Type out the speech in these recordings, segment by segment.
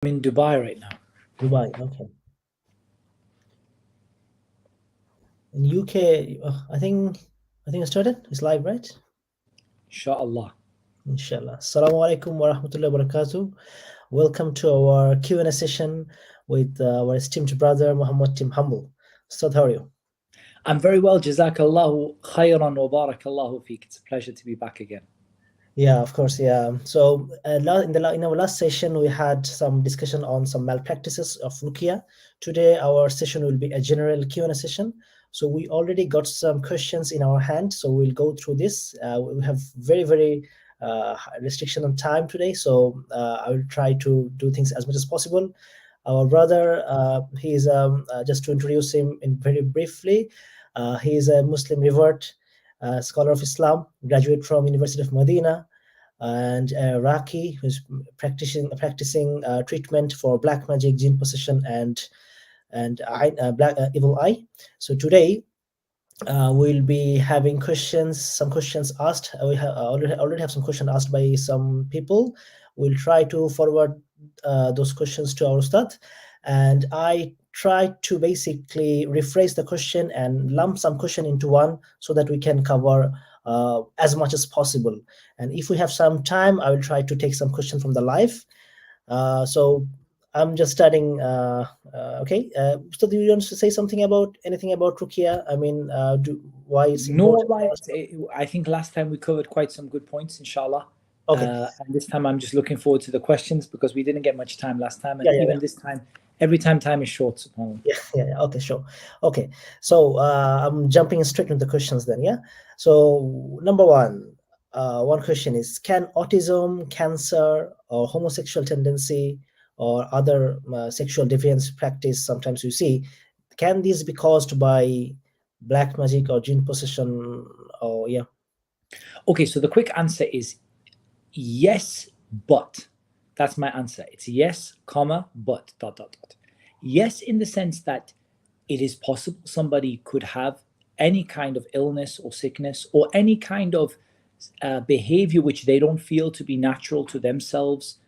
I'm in Dubai right now. Dubai, okay. In UK, I think it started. It's live, right? Inshallah. Inshallah. Assalamu alaikum wa rahmatullahi wa barakatuh. Welcome to our Q&A session with our esteemed brother Muhammad Tim Humble. Ustadh, how are you? I'm very well. Jazakallahu khayran wa barakallahu feek. It's a pleasure to be back again. Yeah, of course. Yeah. So in our last session, we had some discussion on some malpractices of Ruqyah. Today, our session will be a general Q&A session. So we already got some questions in our hand. So we'll go through this. We have very restriction on time today. So I will try to do things as much as possible. Our brother, he is just to introduce him in very briefly. He is a Muslim revert. Scholar of Islam, graduate from University of Medina, and Raqi, who's practicing treatment for black magic, jinn possession, and black evil eye. So today we'll be having some questions asked. We already have some questions asked by some people. We'll try to forward those questions to our Ustadh, and I try to basically rephrase the question and lump some question into one so that we can cover as much as possible. And if we have some time, I will try to take some questions from the live. So I'm just starting. Okay, so do you want to say something about anything about Ruqyah? I mean, why it's No, important? I think last time we covered quite some good points, inshallah. Okay. And this time I'm just looking forward to the questions because we didn't get much time last time. And Yeah. even this time, every time is short, subhanAllah. Yeah. Okay, sure. Okay, so I'm jumping straight into the questions then. Yeah. So number one, one question is: can autism, cancer, or homosexual tendency, or other sexual deviance practice sometimes you see, can these be caused by black magic or jinn possession? Or yeah. Okay, so the quick answer is yes, but. That's my answer. It's yes, comma, but, ... Yes, in the sense that it is possible somebody could have any kind of illness or sickness or any kind of behavior which they don't feel to be natural to themselves,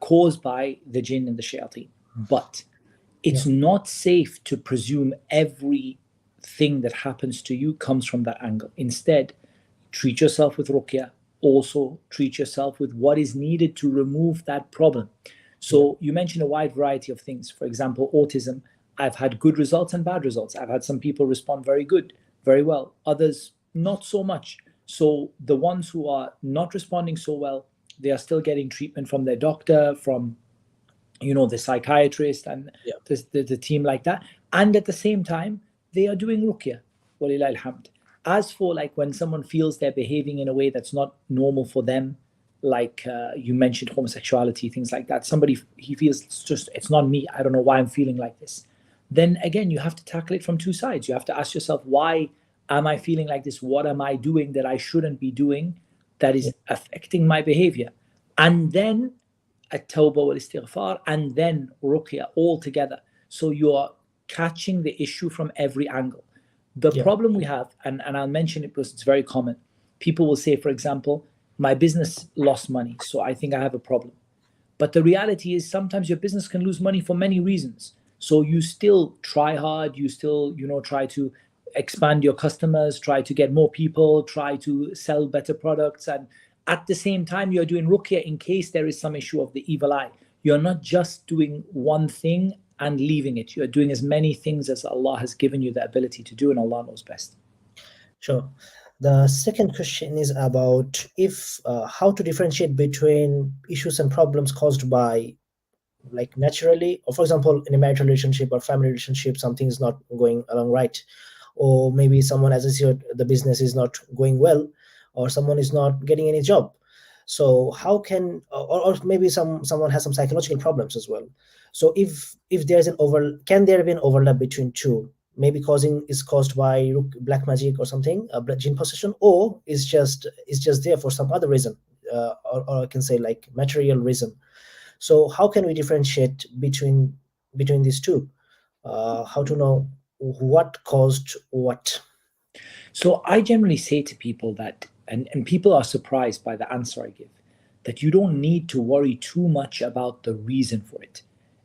caused by the jinn and the shayateen. But it's not safe to presume everything that happens to you comes from that angle. Instead, treat yourself with ruqyah. Also treat yourself with what is needed to remove that problem. So you mentioned a wide variety of things. For example, autism. I've had good results and bad results. I've had some people respond very good, very well. Others, not so much. So the ones who are not responding so well, they are still getting treatment from their doctor, from the psychiatrist and the team like that. And at the same time, they are doing ruqyah. Walillah alhamd. As for like when someone feels they're behaving in a way that's not normal for them, like you mentioned homosexuality, things like that, somebody, he feels it's not me, I don't know why I'm feeling like this. Then again, you have to tackle it from two sides. You have to ask yourself, why am I feeling like this? What am I doing that I shouldn't be doing that is affecting my behavior? And then at-tawbah wal-istighfar, and then ruqyah all together. So you're catching the issue from every angle. The problem we have, and I'll mention it because it's very common, people will say, for example, my business lost money, so I think I have a problem. But the reality is sometimes your business can lose money for many reasons. So you still try hard, you still, try to expand your customers, try to get more people, try to sell better products. And at the same time, you're doing ruqyah in case there is some issue of the evil eye. You're not just doing one thing and leaving it. You're doing as many things as Allah has given you the ability to do, and Allah knows best. Sure. The second question is about how to differentiate between issues and problems caused by, like, naturally, or for example, in a marital relationship or family relationship, something is not going along right, or maybe someone, as I said, the business is not going well, or someone is not getting any job. So how can, or maybe someone has some psychological problems as well. So if there's can there be an overlap between two? Maybe caused by black magic or something, jinn possession, or is just there for some other reason, or I can say like material reason. So how can we differentiate between these two? How to know what caused what? So I generally say to people that, and people are surprised by the answer I give, that you don't need to worry too much about the reason for it.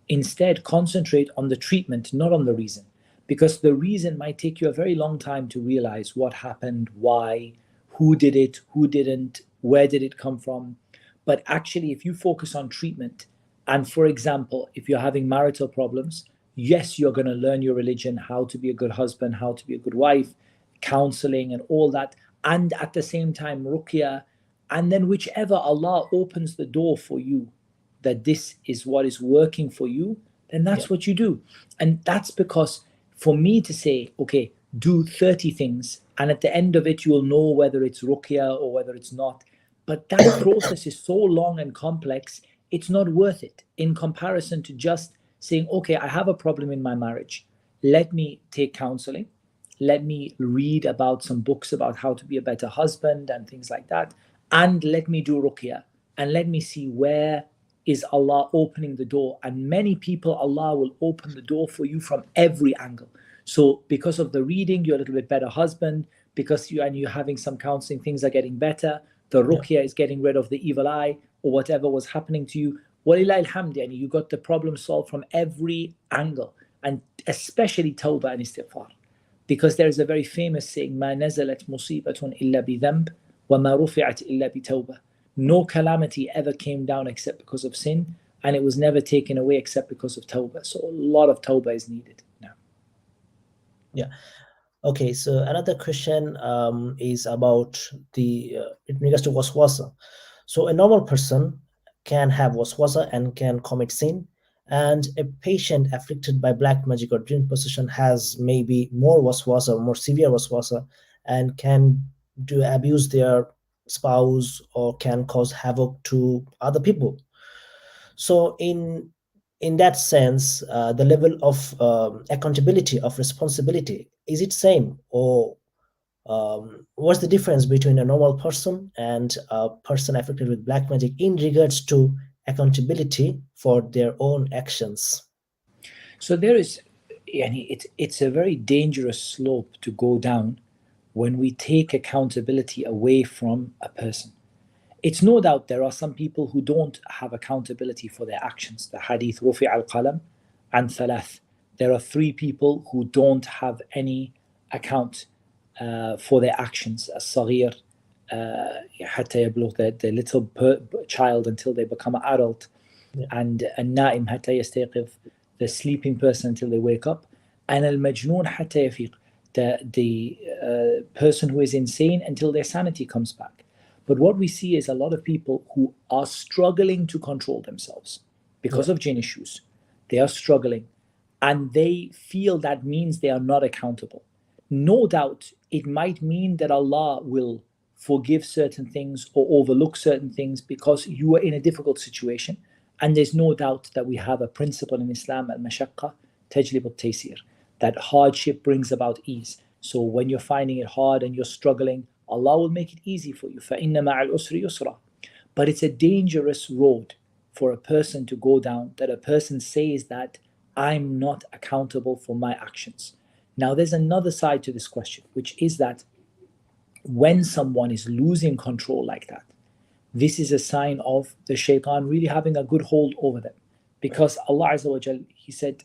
Instead, concentrate on the treatment, not on the reason, because the reason might take you a very long time to realize what happened, why, who did it, who didn't, where did it come from. But actually, if you focus on treatment, and for example, if you're having marital problems, yes, you're going to learn your religion, how to be a good husband, how to be a good wife, counseling, and all that. And at the same time, ruqya. And then, whichever Allah opens the door for you, that this is what is working for you, then that's what you do. And that's because for me to say, okay, do 30 things, and at the end of it, you'll know whether it's ruqya or whether it's not. But that process is so long and complex, it's not worth it in comparison to just saying, okay, I have a problem in my marriage. Let me take counseling. Let me read about some books about how to be a better husband and things like that. And let me do ruqya. And let me see where is Allah opening the door. And many people, Allah will open the door for you from every angle. So because of the reading, you're a little bit better husband. Because you're having some counseling, things are getting better. The ruqya is getting rid of the evil eye or whatever was happening to you. Walillah alhamd, you got the problem solved from every angle, and especially tawbah and istighfar. Because there is a very famous saying, ما نزلت مصيبة إلا بذنب وما رفعت إلا بتوبة. No calamity ever came down except because of sin, and it was never taken away except because of tawbah. So a lot of tawbah is needed now. Yeah. Okay, so another question is about the in regards to waswasa. So a normal person can have waswasa and can commit sin, and a patient afflicted by black magic or dream possession has maybe more waswasa, more severe waswasa, and can abuse their spouse or can cause havoc to other people. So in that sense, the level of accountability of responsibility, is it same, or what's the difference between a normal person and a person affected with black magic in regards to accountability for their own actions? So there is, it's a very dangerous slope to go down when we take accountability away from a person. It's no doubt there are some people who don't have accountability for their actions. The hadith rufi al-qalam and thalath. There are 3 people who don't have any account for their actions. As-saghir, حتى يبلغ, the little child until they become an adult. And النائم حتى يستيقظ, the sleeping person until they wake up. And al-majnoon حتى يفيق, the person who is insane until their sanity comes back. But what we see is a lot of people who are struggling to control themselves because of jinn issues. They are struggling, and they feel that means they are not accountable. No doubt it might mean that Allah will forgive certain things or overlook certain things because you are in a difficult situation. And there's no doubt that we have a principle in Islam, al-mashaqqa tajlib al-taysir, that hardship brings about ease. So when you're finding it hard and you're struggling, Allah will make it easy for you. فَإِنَّ مَعَ الْعُسْرِ يُسْرًا. But it's a dangerous road for a person to go down, that a person says that I'm not accountable for my actions. Now there's another side to this question, which is that when someone is losing control like that, this is a sign of the shaitan really having a good hold over them. Because Allah Azza wa Jal, He said,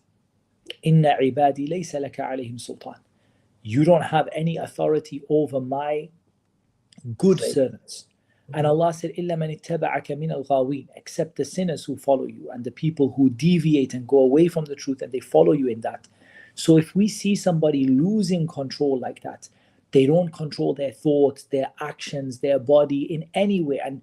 Inna ibadi laysa laka alayhim sultan. You don't have any authority over my good servants. And Allah said, إِلَّا مَنِ اتَّبَعَكَ مِنَ الْغَاوِينَ, except the sinners who follow you and the people who deviate and go away from the truth and they follow you in that. So if we see somebody losing control like that, they don't control their thoughts, their actions, their body in any way. And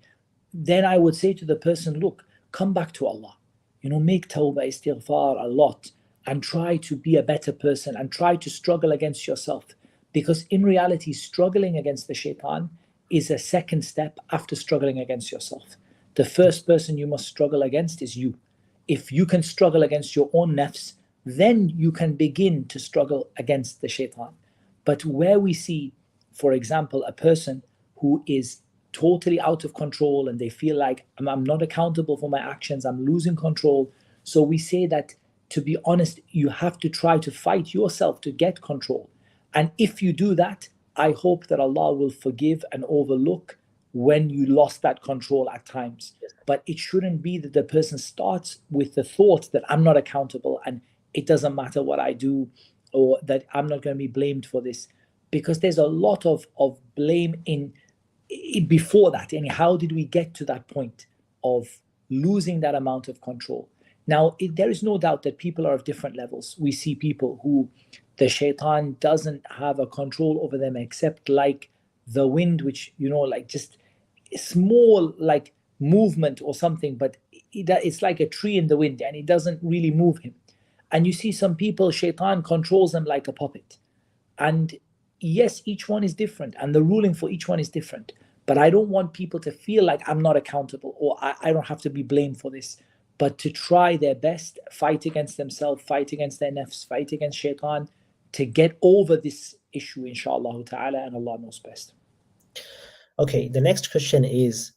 then I would say to the person, look, come back to Allah. Make tawbah, istighfar a lot, and try to be a better person and try to struggle against yourself. Because in reality, struggling against the shaitan is a second step after struggling against yourself. The first person you must struggle against is you. If you can struggle against your own nafs, then you can begin to struggle against the shaitan. But where we see, for example, a person who is totally out of control and they feel like I'm not accountable for my actions, I'm losing control. So we say that, to be honest, you have to try to fight yourself to get control. And if you do that, I hope that Allah will forgive and overlook when you lost that control at times. But it shouldn't be that the person starts with the thought that I'm not accountable and it doesn't matter what I do, or that I'm not going to be blamed for this, because there's a lot of blame in before that. And how did we get to that point of losing that amount of control? Now, there is no doubt that people are of different levels. We see people who the shaitan doesn't have a control over them except like the wind, which, like just a small like movement or something, but it's like a tree in the wind and it doesn't really move him. And you see some people, shaitan controls them like a puppet. And yes, each one is different and the ruling for each one is different. But I don't want people to feel like I'm not accountable or I don't have to be blamed for this, but to try their best, fight against themselves, fight against their nafs, fight against shaitan to get over this issue, inshallah ta'ala, and Allah knows best. Okay, the next question is,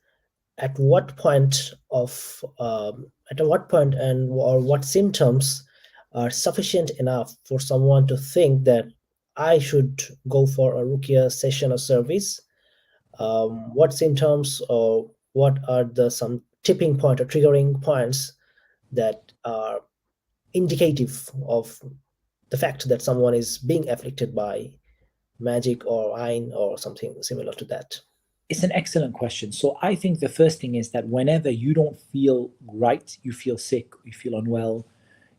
at what point and or what symptoms are sufficient enough for someone to think that I should go for a Ruqyah session or service? What symptoms or what are some tipping point or triggering points that are indicative of the fact that someone is being afflicted by magic or ayn or something similar to that? It's an excellent question. So I think the first thing is that whenever you don't feel right, you feel sick, you feel unwell,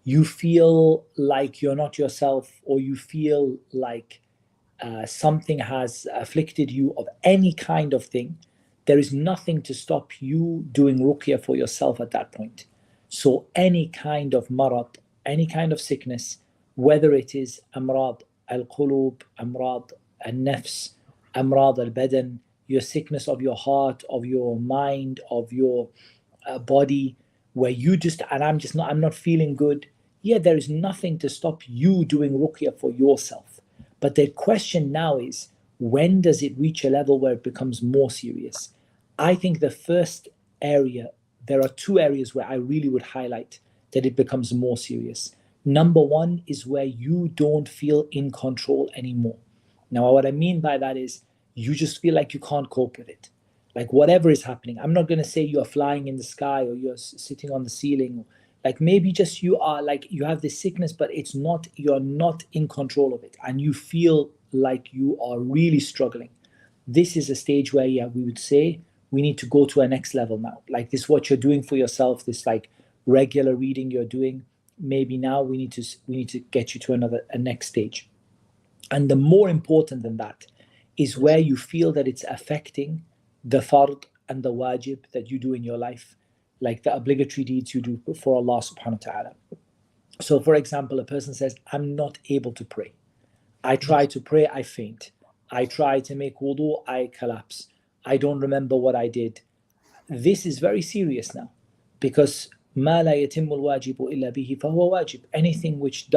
you feel like you're not yourself, or you feel like something has afflicted you of any kind of thing, there is nothing to stop you doing ruqyah for yourself at that point. So any kind of marad, any kind of sickness, whether it is amrad al-qulub, amrad al-nafs, amrad al-badan, your sickness of your heart, of your mind, of your body, where you just, and I'm not feeling good. Yeah, there is nothing to stop you doing ruqyah for yourself. But the question now is, when does it reach a level where it becomes more serious? I think the first area, there are two areas where I really would highlight that it becomes more serious. Number one is where you don't feel in control anymore. Now, what I mean by that is you just feel like you can't cope with it. Like whatever is happening, I'm not going to say you're flying in the sky or you're sitting on the ceiling. Like maybe just you are like, you have this sickness, but you're not in control of it. And you feel like you are really struggling. This is a stage where, yeah, we would say we need to go to a next level now. Like this, what you're doing for yourself, this like regular reading you're doing, maybe now we need to get you to a next stage. And the more important than that is where you feel that it's affecting the fard and the wajib that you do in your life, like the obligatory deeds you do for Allah subhanahu wa ta'ala. So for example, a person says, I'm not able to pray. I try to pray, I faint. I try to make wudu, I collapse. I don't remember what I did. This is very serious now, because ما لا يتم الواجب إلا به فهو واجب. Anything which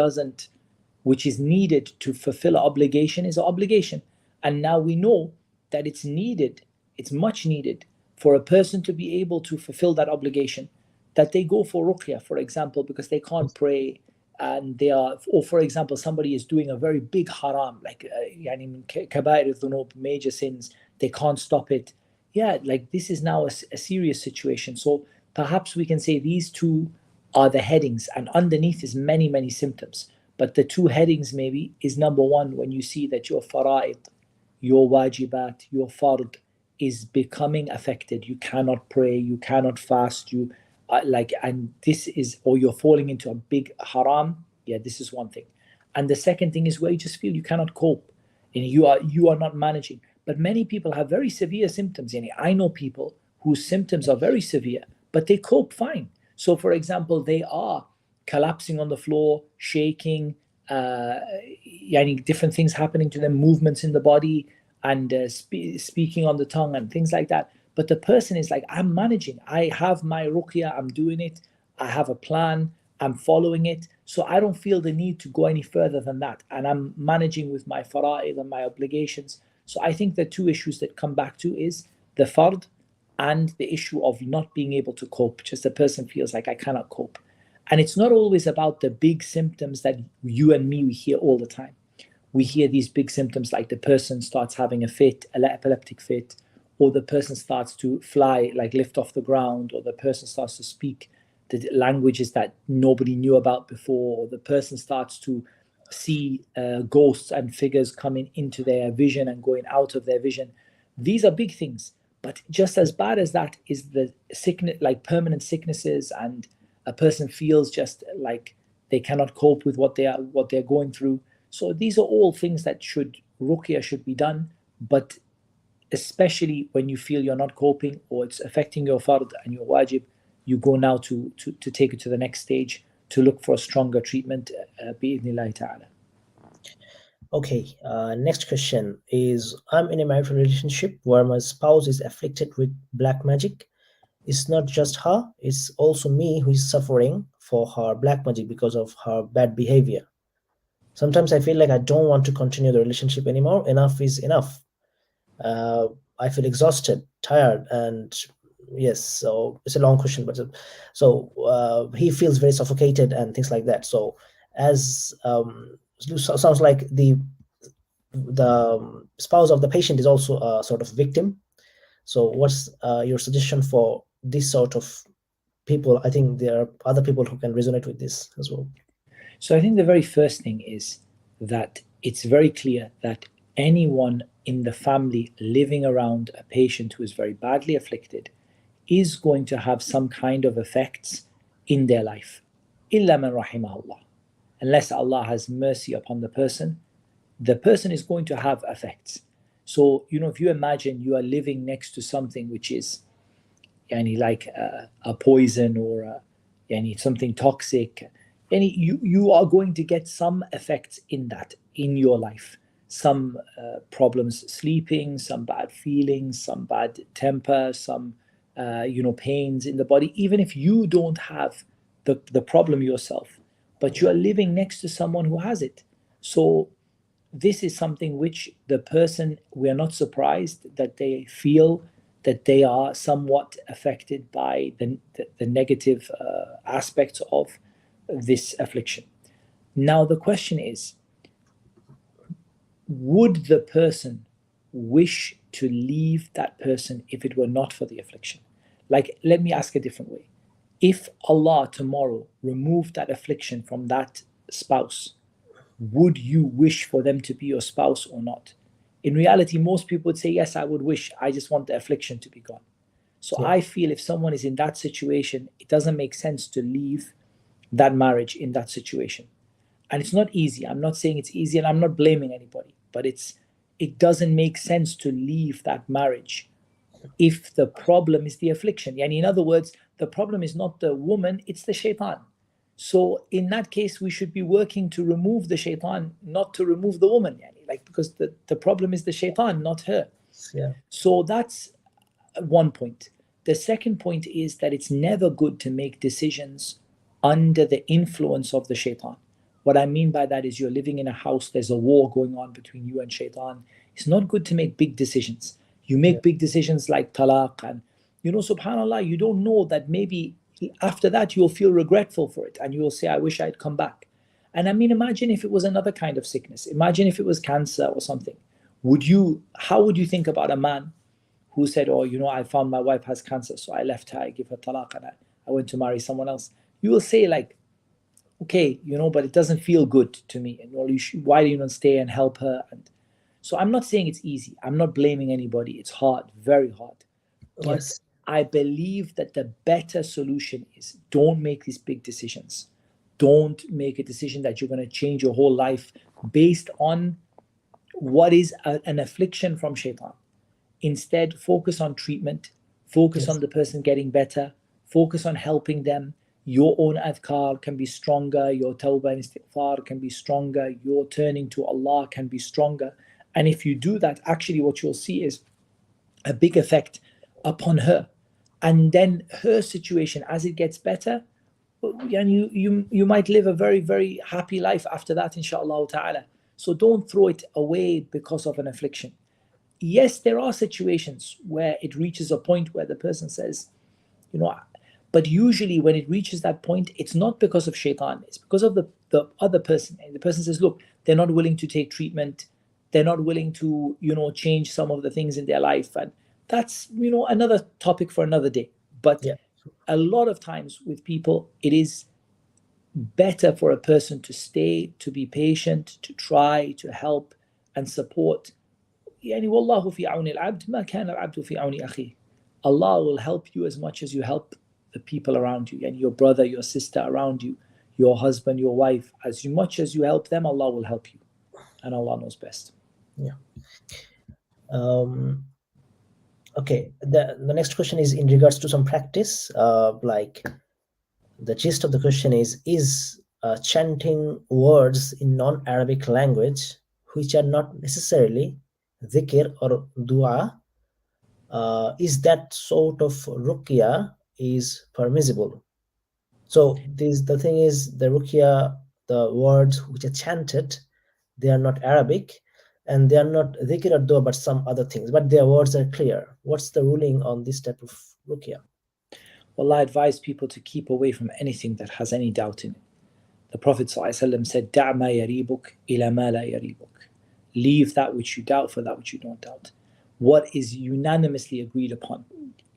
is needed to fulfill an obligation is an obligation. And now we know that it's much needed for a person to be able to fulfill that obligation, that they go for ruqyah, for example, because they can't pray, and or for example, somebody is doing a very big haram, like kabair dhunub, major sins, they can't stop it. Yeah, like this is now a serious situation. So perhaps we can say these two are the headings, and underneath is many, many symptoms. But the two headings maybe is, number one, when you see that your fara'id, your wajibat, your fard is becoming affected. You cannot pray, you cannot fast, and this is, or you're falling into a big haram. Yeah, this is one thing. And the second thing is where you just feel you cannot cope, and you are not managing. But many people have very severe symptoms. I know people whose symptoms are very severe, but they cope fine. So for example, they are collapsing on the floor, shaking, different things happening to them, movements in the body, and speaking on the tongue and things like that. But the person is like, I'm managing. I have my ruqyah, I'm doing it. I have a plan, I'm following it. So I don't feel the need to go any further than that. And I'm managing with my fara'id and my obligations. So I think the two issues that come back to is the fard and the issue of not being able to cope. Just the person feels like I cannot cope. And it's not always about the big symptoms that you and me, we hear all the time. We hear these big symptoms like the person starts having a fit, an epileptic fit, or the person starts to fly, like lift off the ground, or the person starts to speak the languages that nobody knew about before, or the person starts to see ghosts and figures coming into their vision and going out of their vision. These are big things. But just as bad as that is the sickness, like permanent sicknesses, and a person feels just like they cannot cope with what they're going through. So these are all things that ruqya should be done, but especially when you feel you're not coping or it's affecting your fard and your wajib, you go now to take it to the next stage, to look for a stronger treatment, bi-idhnillahi ta'ala. Okay, next question is, I'm in a marital relationship where my spouse is afflicted with black magic. It's not just her, it's also me who is suffering for her black magic because of her bad behavior. Sometimes I feel like I don't want to continue the relationship anymore. Enough is enough. I feel exhausted, tired, and yes, so it's a long question, but he feels very suffocated and things like that. So as sounds like the spouse of the patient is also a sort of victim. So what's your suggestion for this sort of people? I think there are other people who can resonate with this as well. So I think the very first thing is that it's very clear that anyone in the family living around a patient who is very badly afflicted is going to have some kind of effects in their life. Illa man rahimahullah. Unless Allah has mercy upon the person is going to have effects. So, if you imagine you are living next to something which is like a poison or something toxic, you are going to get some effects in your life. Some problems sleeping, some bad feelings, some bad temper, some pains in the body, even if you don't have the problem yourself, but you are living next to someone who has it. So this is something which the person, we are not surprised that they feel that they are somewhat affected by the negative aspects of this affliction. Now the question is, would the person wish to leave that person if it were not for the affliction? Like, let me ask a different way. If Allah tomorrow removed that affliction from that spouse, would you wish for them to be your spouse or not? In reality, most people would say, yes, I would wish. I just want the affliction to be gone. So yeah. I feel if someone is in that situation, it doesn't make sense to leave that marriage in that situation. And it's not easy. I'm not saying it's easy, and I'm not blaming anybody, but it doesn't make sense to leave that marriage if the problem is the affliction. Yani in other words, the problem is not the woman, it's the shaitan. So in that case, we should be working to remove the shaitan, not to remove the woman, because the problem is the shaitan, not her. Yeah. So that's one point. The second point is that it's never good to make decisions under the influence of the shaitan. What I mean by that is you're living in a house, there's a war going on between you and shaitan. It's not good to make big decisions. You make big decisions like talaq, and subhanallah, you don't know that maybe after that you'll feel regretful for it and you'll say, I wish I'd come back. And I mean, imagine if it was another kind of sickness. Imagine if it was cancer or something. How would you think about a man who said, I found my wife has cancer, so I left her, I give her talaq, and I went to marry someone else? You will say like, okay, but it doesn't feel good to me. And why do you not stay and help her? And so I'm not saying it's easy. I'm not blaming anybody. It's hard, very hard. But Yes. I believe that the better solution is don't make these big decisions. Don't make a decision that you're going to change your whole life based on what is an affliction from shaitan. Instead, focus on treatment, focus on the person getting better, focus on helping them. Your own adhkar can be stronger, your tawbah and istighfar can be stronger, your turning to Allah can be stronger. And if you do that, actually what you'll see is a big effect upon her. And then her situation, as it gets better, you might live a very, very happy life after that, inshallah ta'ala. So don't throw it away because of an affliction. Yes, there are situations where it reaches a point where the person says, but usually when it reaches that point, it's not because of shaitan, it's because of the other person. And the person says, look, they're not willing to take treatment, they're not willing to, change some of the things in their life, and that's another topic for another day. But Yeah. a lot of times with people, it is better for a person to stay, to be patient, to try, to help and support. يعني والله في عون العبد ما كان العبد في عون أخيه. Allah will help you as much as you help the people around you, and your brother, your sister around you, your husband, your wife. As much as you help them, Allah will help you, and Allah knows best. Yeah. Okay. The next question is in regards to some practice. Like the gist of the question is chanting words in non-Arabic language which are not necessarily dhikr or dua, is that sort of ruqya is permissible? So the thing is, the ruqya, the words which are chanted, they are not Arabic, and they are not dhikr or dua, but some other things, but their words are clear. What's the ruling on this type of ruqya? Well, I advise people to keep away from anything that has any doubt in it. The Prophet ﷺ said, دع ما يريبك إلى ما لا يريبك. Leave that which you doubt for that which you don't doubt. What is unanimously agreed upon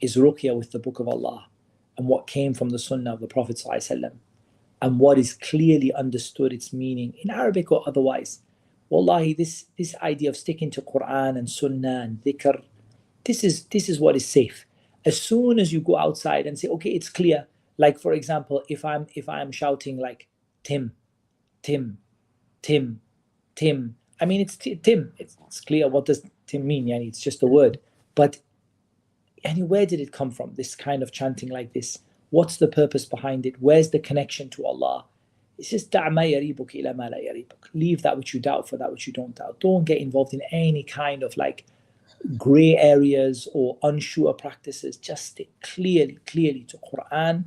is ruqya with the Book of Allah and what came from the Sunnah of the Prophet ﷺ, and what is clearly understood its meaning in Arabic or otherwise. Wallahi, this idea of sticking to Quran and Sunnah and dhikr, this is what is safe. As soon as you go outside and say, okay, it's clear. Like for example, if I'm shouting like Tim, Tim, Tim, Tim. I mean, it's Tim. It's clear. What does Tim mean? Yani, it's just a word. But where did it come from? This kind of chanting like this. What's the purpose behind it? Where's the connection to Allah? It's just دع ما يريبك إلى ما لا يريبك. Leave that which you doubt for that which you don't doubt. Don't get involved in any kind of like gray areas or unsure practices. Just stick clearly to Quran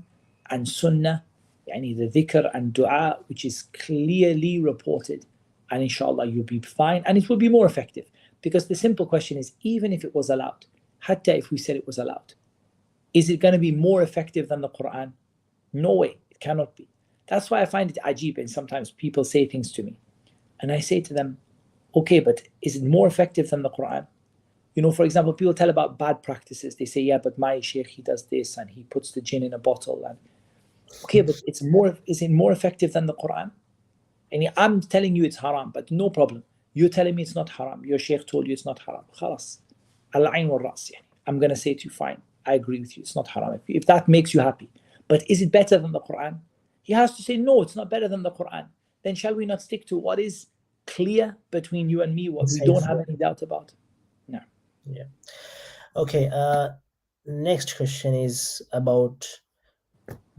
and Sunnah, yani the dhikr and dua, which is clearly reported, and inshallah you'll be fine, and it will be more effective. Because the simple question is, even if it was allowed, hatta if we said it was allowed, is it going to be more effective than the Quran? No way, it cannot be. That's why I find it ajib, and sometimes people say things to me, and I say to them, okay, but is it more effective than the Quran? For example, people tell about bad practices. They say, yeah, but my sheikh, he does this and he puts the jinn in a bottle. And okay, but is it more effective than the Quran? And I'm telling you it's haram, but no problem. You're telling me it's not haram. Your sheikh told you it's not haram. Khalas. Al-ayn wal-ras. I'm going to say to you, fine, I agree with you. It's not haram. If that makes you happy. But is it better than the Quran? He has to say, no, it's not better than the Quran. Then shall we not stick to what is clear between you and me, what we don't have any doubt about? No. Yeah. Okay. Next question is about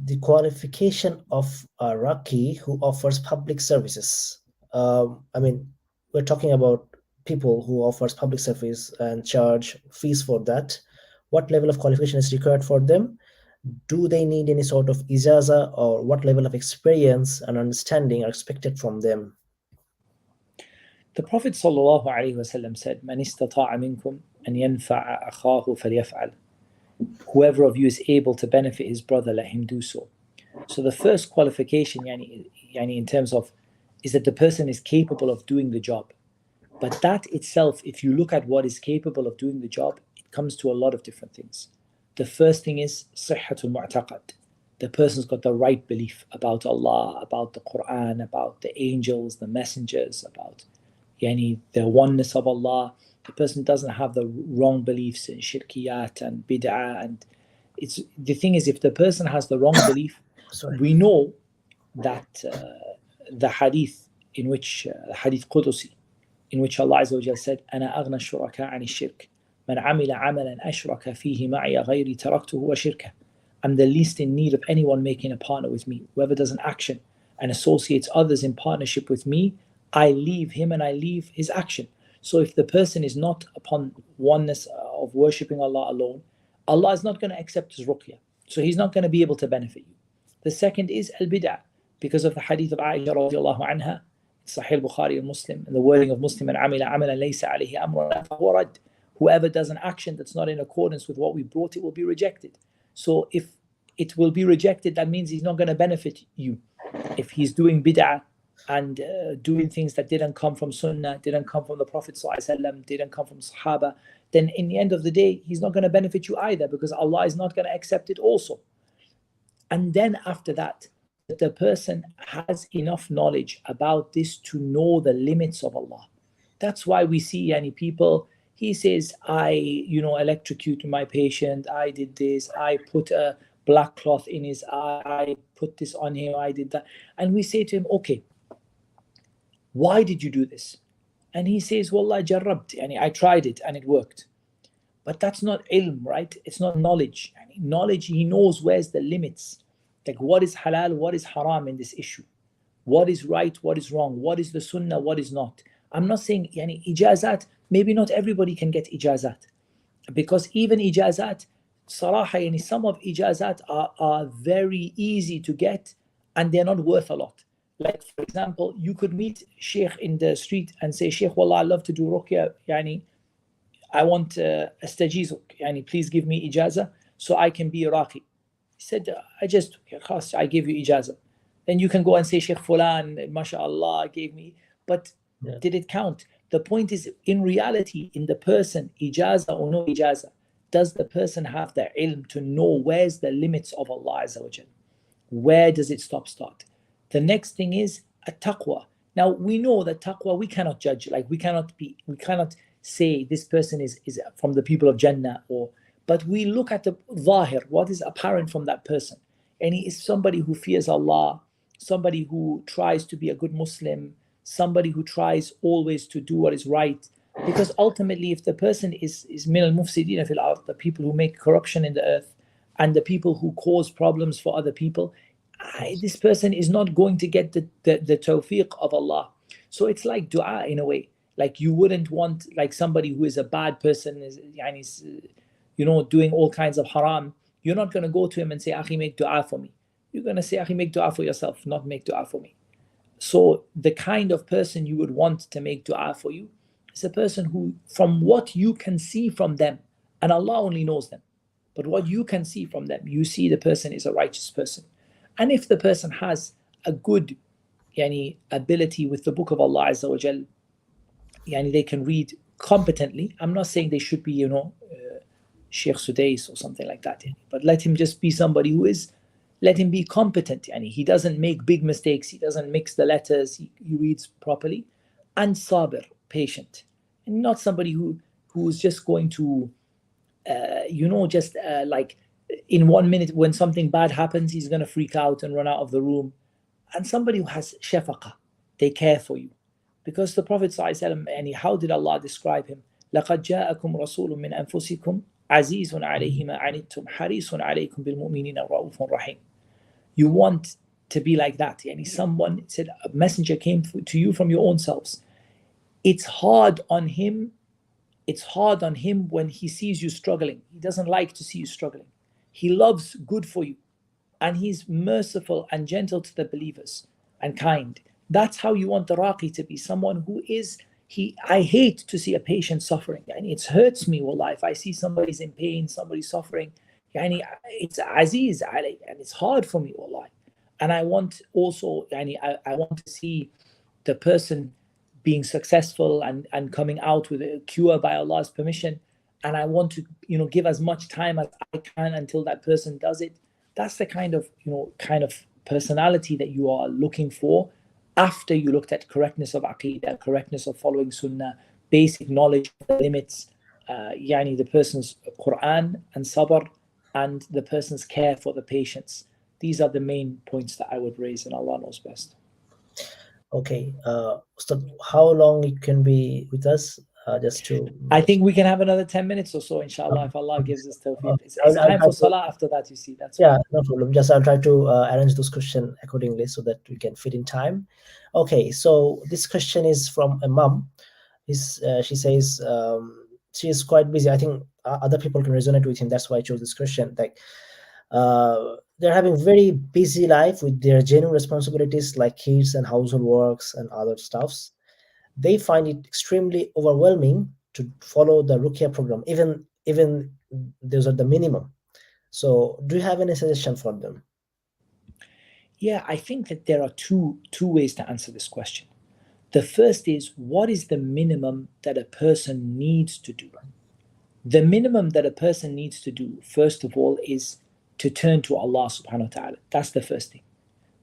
the qualification of a Raqi who offers public services. I mean, we're talking about people who offers public service and charge fees for that. What level of qualification is required for them? Do they need any sort of ijaza, or what level of experience and understanding are expected from them? The Prophet ﷺ said, "Man istata'a minkum an yanfa'a akhahu falyaf'al." Whoever of you is able to benefit his brother, let him do so. So the first qualification, yani in terms of, is that the person is capable of doing the job. But that itself, if you look at what is capable of doing the job, it comes to a lot of different things. The first thing is sihhatul mu'taqad. The person's got the right belief about Allah, about the Quran, about the angels, the messengers, about the oneness of Allah. The person doesn't have the wrong beliefs in shirkiyat and bid'ah. And the thing is, if the person has the wrong belief, we know that the hadith in which hadith Qudusi, in which Allah Azza wa Jal said, "Ana aghna shuraka ani shirk. Man amila amalan ashraka fihi ma'iya ghayri taraktuhu wa shirka." I'm the least in need of anyone making a partner with me. Whoever does an action and associates others in partnership with me, I leave him and I leave his action. So if the person is not upon oneness of worshipping Allah alone, Allah is not going to accept his ruqyah. So he's not going to be able to benefit you. The second is al-bid'ah, because of the hadith of Aisha radiallahu anha, Sahih Bukhari and Muslim, and the wording of Muslim, and amila amalan laysa alayhi amruna fahuwa rad. Whoever does an action that's not in accordance with what we brought, it will be rejected. So if it will be rejected, that means he's not going to benefit you. If he's doing bid'ah, and doing things that didn't come from Sunnah, didn't come from the Prophet ﷺ, didn't come from Sahaba, then in the end of the day, he's not going to benefit you either, because Allah is not going to accept it also. And then after that, the person has enough knowledge about this to know the limits of Allah. That's why we see any people, he says, I, electrocuted my patient, I did this, I put a black cloth in his eye, I put this on him, I did that. And we say to him, okay, why did you do this? And he says, Wallah jarrabt, I tried it and it worked. But that's not ilm, right? It's not knowledge. Knowledge, he knows where's the limits. Like what is halal, what is haram in this issue. What is right, what is wrong, what is the sunnah, what is not. I'm not saying ijazat, maybe not everybody can get ijazat. Because even ijazat, صراحة, some of ijazat are very easy to get and they're not worth a lot. Like for example, you could meet Sheikh in the street and say, Sheikh, wallah, I love to do ruqyah, I want astajizuk, please give me ijazah so I can be Iraqi. He said, I give you ijazah. Then you can go and say, Sheikh Fulan, mashallah, gave me. But did it count? The point is, in reality, in the person, ijazah or no ijazah, does the person have the ilm to know where's the limits of Allah Azza wa Jal? Where does it start? The next thing is at-taqwa. Now we know that taqwa, we cannot judge. Like we cannot say this person is from the people of Jannah, but we look at the zahir, what is apparent from that person. And he is somebody who fears Allah, somebody who tries to be a good Muslim, somebody who tries always to do what is right. Because ultimately, if the person is min al-mufsidina fil ard, the people who make corruption in the earth, and the people who cause problems for other people, this person is not going to get the tawfiq of Allah. So it's like dua in a way. Like you wouldn't want like somebody who is a bad person, is doing all kinds of haram. You're not going to go to him and say, Akhi, make dua for me. You're going to say, Akhi, make dua for yourself, not make dua for me. So the kind of person you would want to make dua for you is a person who, from what you can see from them, and Allah only knows them, but what you can see from them, you see the person is a righteous person. And if the person has a good ability with the book of Allah Azza wa Jal, they can read competently. I'm not saying they should be, Sheikh Sudais or something like that. But let him just be somebody who is, let him be competent. He doesn't make big mistakes. He doesn't mix the letters. He reads properly. And sabir, patient. And not somebody who's just going to, like in 1 minute when something bad happens, he's going to freak out and run out of the room. And somebody who has shafaqah, they care for you. Because the Prophet ﷺ, how did Allah describe him? لَقَدْ جَاءَكُمْ رَسُولٌ مِّنْ أَنفُسِكُمْ عَزِيزٌ عَلَيْهِ مَا عَنِتُّمْ حَرِيصٌ عَلَيْكُمْ بِالْمُؤْمِنِينَ رَءُوفٌ رَحِيمٌ. You want to be like that. Someone said, a messenger came to you from your own selves. It's hard on him when he sees you struggling. He doesn't like to see you struggling. He loves good for you. And he's merciful and gentle to the believers and kind. That's how you want the Raqi to be, someone who is, I hate to see a patient suffering. It hurts me, wallah, if I see somebody's in pain, somebody's suffering. It's aziz alayh, and it's hard for me, wallah. And I want also, I want to see the person being successful and coming out with a cure by Allah's permission. And I want to, give as much time as I can until that person does it. That's the kind of personality that you are looking for after you looked at correctness of aqeedah, correctness of following sunnah, basic knowledge of the limits, the person's Quran and sabr, and the person's care for the patients. These are the main points that I would raise, and Allah knows best. Okay, Ustadh, how long you can be with us? Just to, I think we can have another 10 minutes or so, inshallah, if Allah gives us tawfiq. It's time for salah after that, you see. That's no problem. Just I'll try to arrange this question accordingly so that we can fit in time. Okay, so this question is from a mom. She says she is quite busy. I think other people can resonate with him. That's why I chose this question. Like they're having very busy life with their genuine responsibilities like kids and household works and other stuffs. They find it extremely overwhelming to follow the Ruqyah program, even those are the minimum. So do you have any suggestion for them? Yeah, I think that there are two ways to answer this question. The first is, what is the minimum that a person needs to do? The minimum that a person needs to do, first of all, is to turn to Allah subhanahu wa ta'ala. That's the first thing.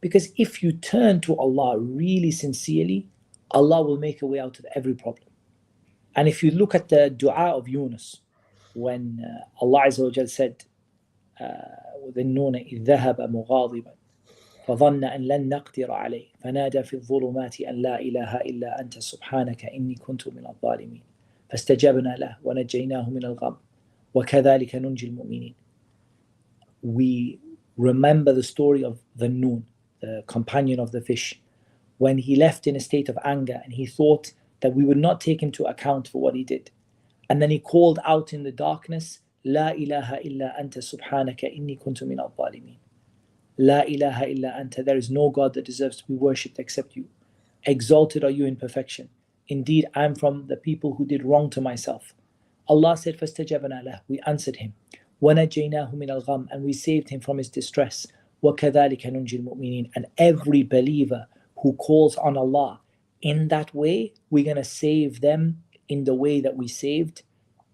Because if you turn to Allah really sincerely, Allah will make a way out of every problem. And if you look at the dua of Yunus, when Allah Azza wa Jal said, وَذِنُّونَ إِذْ ذَهَبَ مُغَاضِبًا فظن أن لن نقدر عليه فنادى في الظلمات أن لا إله إلا أنت سبحانك إني كنت من الظالمين فاستجبنا له ونجيناه من الغم وكذلك ننجي المؤمنين. We remember the story of the Nun, the companion of the fish, when he left in a state of anger and he thought that we would not take him to account for what he did. And then he called out in the darkness, لا إله إلا أنت سبحانك إني كنت من الظالمين. La ilaha illa anta, there is no God that deserves to be worshipped except you. Exalted are you in perfection. Indeed, I am from the people who did wrong to myself. Allah said, فَاسْتَجَبْنَا لَهُ, we answered him. وَنَجَّيْنَاهُ مِنَ الْغَمِّ, and we saved him from his distress. وَكَذَلِكَ نُنْجِي الْمُؤْمِنِينَ, and every believer who calls on Allah in that way, we're going to save them in the way that we saved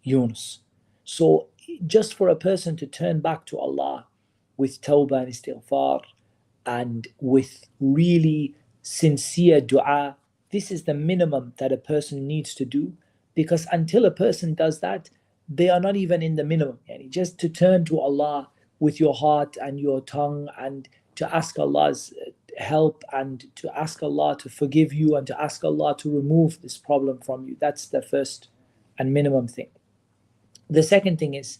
Yunus. So just for a person to turn back to Allah with tawbah and istighfar and with really sincere dua, this is the minimum that a person needs to do, because until a person does that, they are not even in the minimum. Yani just to turn to Allah with your heart and your tongue and to ask Allah's help and to ask Allah to forgive you and to ask Allah to remove this problem from you. That's the first and minimum thing. The second thing is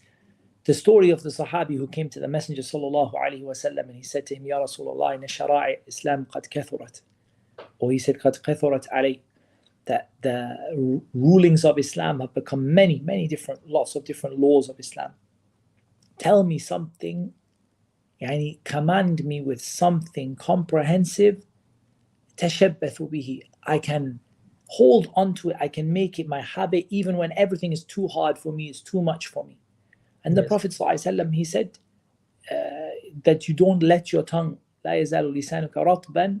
the story of the Sahabi who came to the Messenger sallallahu alaihi wasallam and he said to him, Ya Rasulullah, inna shara'i Islam qad kathurat. Or he said, qad kathurat alay. That the rulings of Islam have become many different, lots of different laws of Islam. Tell me something, yani command me with something comprehensive, tashabbathu bihi. I can hold on to it, I can make it my habit even when everything is too hard for me, it's too much for me. And the Prophet ﷺ, he said that you don't let your tongue, لا يزال لسانك رطبا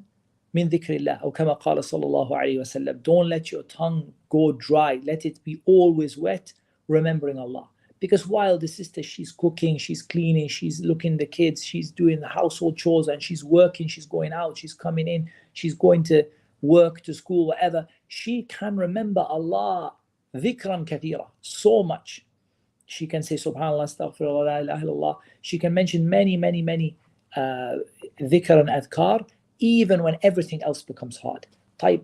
من ذكر الله, أو كما قال صلى الله عليه وسلم, don't let your tongue go dry, let it be always wet, remembering Allah. Because while the sister, she's cooking, she's cleaning, she's looking the kids, she's doing the household chores and she's working, she's going out, she's coming in, she's going to work, to school, whatever, she can remember Allah dhikran kathira, so much. She can say Subhanallah, Astaghfirullah, La ilaha illallah. She can mention many dhikr and adhkar, even when everything else becomes hard.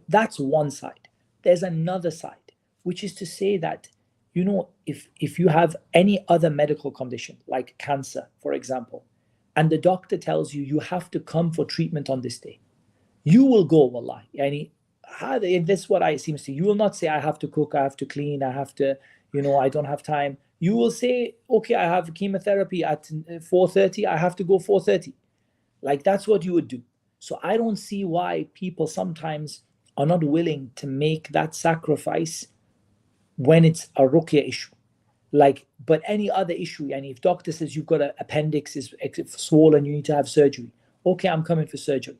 That's one side. There's another side, which is to say that, you know, if you have any other medical condition, like cancer, for example, and the doctor tells you, you have to come for treatment on this day, you will go, wallahi. Yani, this is what I seems to. You will not say, I have to cook, I have to clean, I have to, I don't have time. You will say, okay, I have chemotherapy at 4:30, I have to go 4:30. Like that's what you would do. So I don't see why people sometimes are not willing to make that sacrifice when it's a ruqya issue. But any other issue, and if doctor says you've got an appendix is swollen, you need to have surgery. Okay, I'm coming for surgery.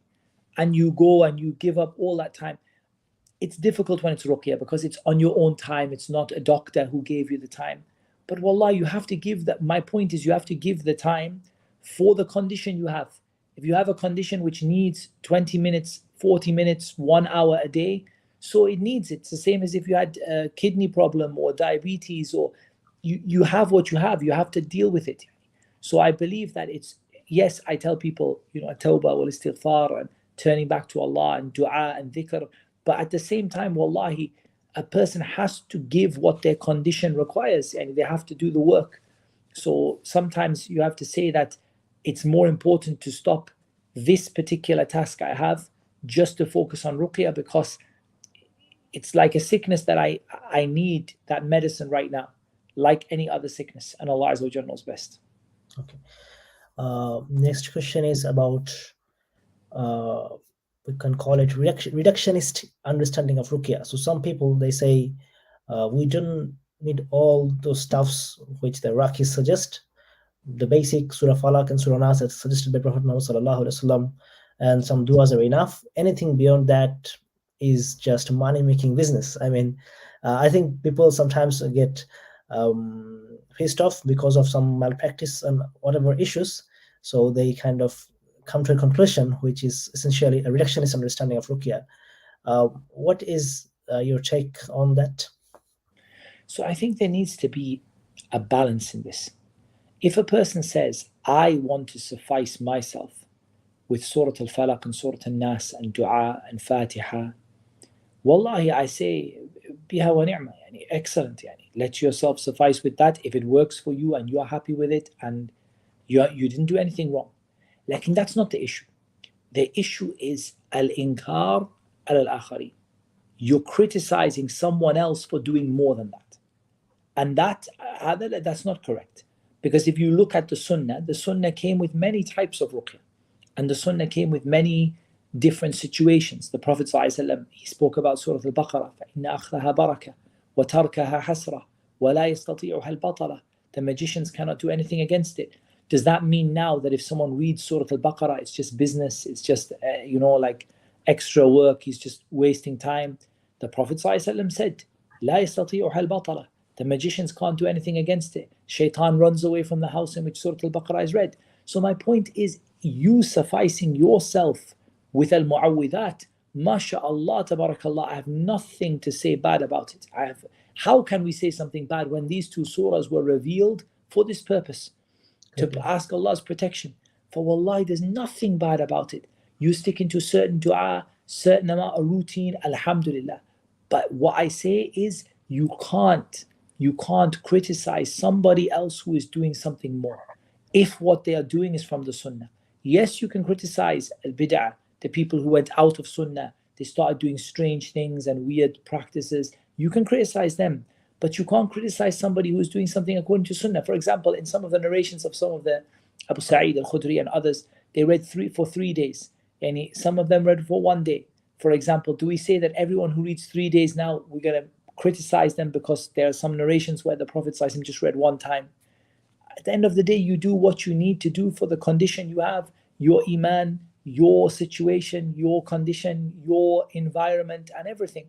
And you go and you give up all that time. It's difficult when it's ruqya because it's on your own time. It's not a doctor who gave you the time. But wallah, you have to give that. My point is, you have to give the time for the condition you have. If you have a condition which needs 20 minutes, 40 minutes, 1 hour a day, so it needs it. It's the same as if you had a kidney problem or diabetes, or you have what you have to deal with it. So I believe that it's, yes, I tell people, tawbah wal istighfar and turning back to Allah and dua and dhikr, but at the same time, wallahi, a person has to give what their condition requires and they have to do the work. So sometimes you have to say that it's more important to stop this particular task I have just to focus on ruqya, because it's like a sickness that I need that medicine right now, like any other sickness, and Allah Azza wa Jalla knows best. Okay. Next question is about we can call it reductionist understanding of ruqya. So some people, they say we don't need all those stuffs which the Iraqis suggest. The basic Surah Falaq and Surah Nas as suggested by Prophet Muhammad sallallahu alaihi wasallam and some du'as are enough. Anything beyond that is just money-making business. I mean, I think people sometimes get pissed off because of some malpractice and whatever issues, so they kind of come to a conclusion, which is essentially a reductionist understanding of Ruqyah. What is your take on that? So I think there needs to be a balance in this. If a person says, I want to suffice myself with Surah Al-Falaq and Surah Al-Nas and Dua and Fatiha, Wallahi, I say, biha wa ni'ma, yani, excellent. Yani. Let yourself suffice with that if it works for you and you are happy with it and you didn't do anything wrong. Lakin that's not the issue. The issue is al-inkar al-akhari. You're criticizing someone else for doing more than that. And that's not correct. Because if you look at the Sunnah came with many types of ruqyah. And the Sunnah came with many different situations. The Prophet ﷺ, he spoke about Surah Al-Baqarah, فَإِنَّ أَخْذَهَا بَرَكَةٌ وَتَرْكَهَا حَسْرَةٌ وَلَا يَسْتَطِيعُهَا الْبَطَلَةُ. The magicians cannot do anything against it. Does that mean now that if someone reads Surah Al-Baqarah, it's just business, it's just, like extra work, he's just wasting time? The Prophet ﷺ said, لَا يَسْتَطِيعُهَا الْبَطَلَةُ. The magicians can't do anything against it. Shaitan runs away from the house in which Surah Al-Baqarah is read. So my point is, you sufficing yourself with al-mu'awwidat, mashallah, tabarakallah, I have nothing to say bad about it. How can we say something bad when these two surahs were revealed for this purpose? To ask Allah's protection. For wallahi, there's nothing bad about it. You stick into certain dua, certain amount of routine, alhamdulillah. But what I say is, you can't criticize somebody else who is doing something more if what they are doing is from the sunnah. Yes, you can criticize al-bid'ah, the people who went out of sunnah, they started doing strange things and weird practices. You can criticize them, but you can't criticize somebody who is doing something according to sunnah. For example, in some of the narrations of some of the Abu Sa'id al-Khudri and others, they read for 3 days, and some of them read for 1 day. For example, do we say that everyone who reads 3 days now, we're going to criticize them because there are some narrations where the Prophet ﷺ just read 1 time? At the end of the day, you do what you need to do for the condition you have, your iman, your situation, your condition, your environment, and everything.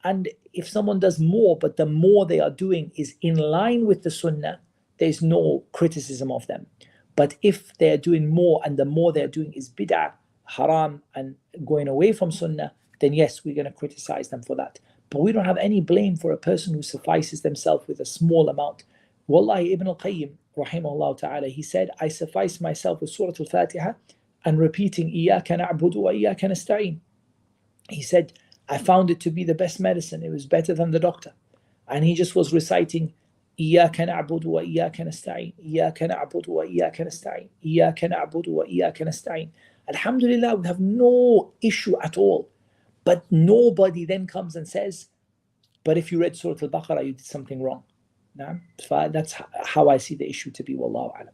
And if someone does more, but the more they are doing is in line with the sunnah, there's no criticism of them. But if they're doing more and the more they're doing is bid'ah, haram, and going away from sunnah, then yes, we're going to criticize them for that. But we don't have any blame for a person who suffices themselves with a small amount. Wallahi, Ibn al-Qayyim, rahimahullah ta'ala, he said, I suffice myself with Surah Al-Fatiha and repeating إِيَّاكَ نَعْبُدُ وَإِيَّاكَ نَسْتَعِينُ. He said, I found it to be the best medicine. It was better than the doctor. And he just was reciting إِيَّاكَ نَعْبُدُ وَإِيَّاكَ نَسْتَعِينُ إِيَّاكَ نَعْبُدُ وَإِيَّاكَ نَسْتَعِينُ إِيَّاكَ نَعْبُدُ وَإِيَّاكَ نَسْتَعِينُ. Alhamdulillah, we have no issue at all. But nobody then comes and says, but if you read Surah Al-Baqarah, you did something wrong. Nah? That's how I see the issue to be, wallahu alam.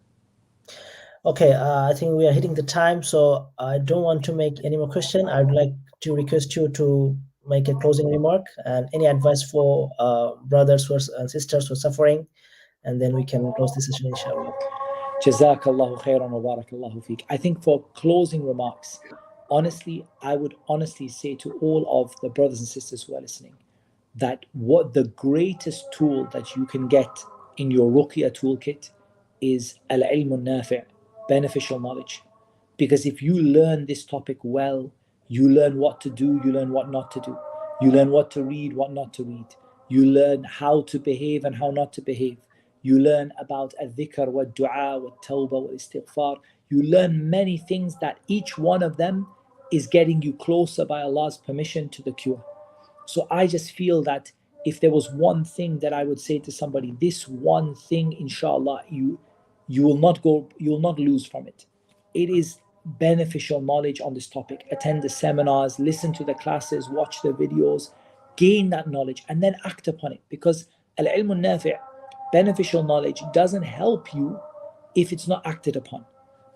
Okay, I think we are hitting the time, so I don't want to make any more question. I would like to request you to make a closing remark and any advice for brothers and sisters who are suffering, and then we can close this session, inshallah. Jazakallahu khairan wa barakallahu feek. I think for closing remarks, honestly, I would honestly say to all of the brothers and sisters who are listening, that what the greatest tool that you can get in your Ruqyah toolkit is al-ilm al-nafi', beneficial knowledge. Because if you learn this topic well, you learn what to do, you learn what not to do. You learn what to read, what not to read. You learn how to behave and how not to behave. You learn about al-dhikr, wa-du'a, wa-tawbah, wa-istighfar. You learn many things that each one of them is getting you closer by Allah's permission to the cure. So I just feel that if there was one thing that I would say to somebody, this one thing, inshallah, you will not lose from it. It is beneficial knowledge on this topic. Attend the seminars, listen to the classes, watch the videos, gain that knowledge, and then act upon it. Because al-ilm al-nafi', beneficial knowledge, doesn't help you if it's not acted upon.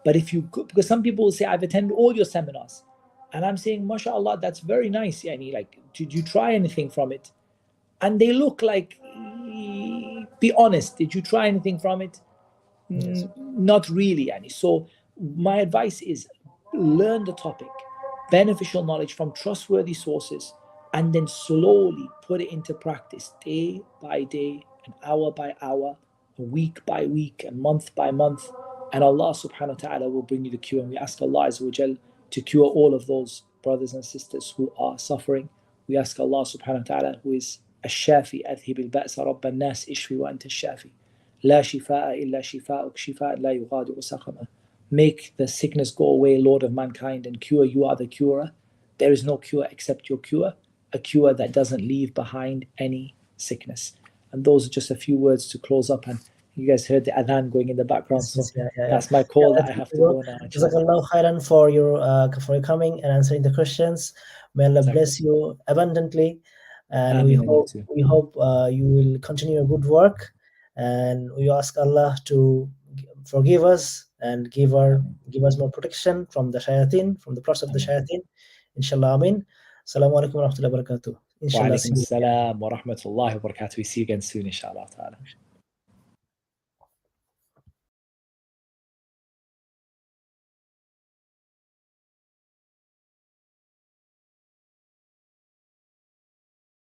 But because some people will say, I've attended all your seminars. And I'm saying, mashallah, that's very nice. Yani, like, did you try anything from it? And they look like, be honest, did you try anything from it? Yes. Not really. Yani. So my advice is learn the topic, beneficial knowledge from trustworthy sources, and then slowly put it into practice day by day and hour by hour, week by week and month by month. And Allah subhanahu wa ta'ala will bring you the cure. And we ask Allah Azza wa Jal to cure all of those brothers and sisters who are suffering. We ask Allah subhanahu wa ta'ala, who is الشافي أذهب البأس رب الناس اشفي وأنت الشافي لا شفاء إلا شفاءك شفاء لا يغادر سقما. Make the sickness go away, Lord of mankind, and cure. You are the curer. There is no cure except your cure, a cure that doesn't leave behind any sickness. And those are just a few words to close up. And you guys heard the adhan going in the background, so that's my call that I have to go now. Jazakallah khairan for your coming and answering the questions. May Allah bless you abundantly, and we hope you will continue your good work. And we ask Allah to forgive us and give us more protection from the shayateen, from the plots of the shayateen. Inshallah, Amin. Assalamu alaikum wa rahmatullahi wa barakatuh. Wa alaikum assalam wa rahmatullahi wa barakatuh. We see you again soon, inshallah ta'ala.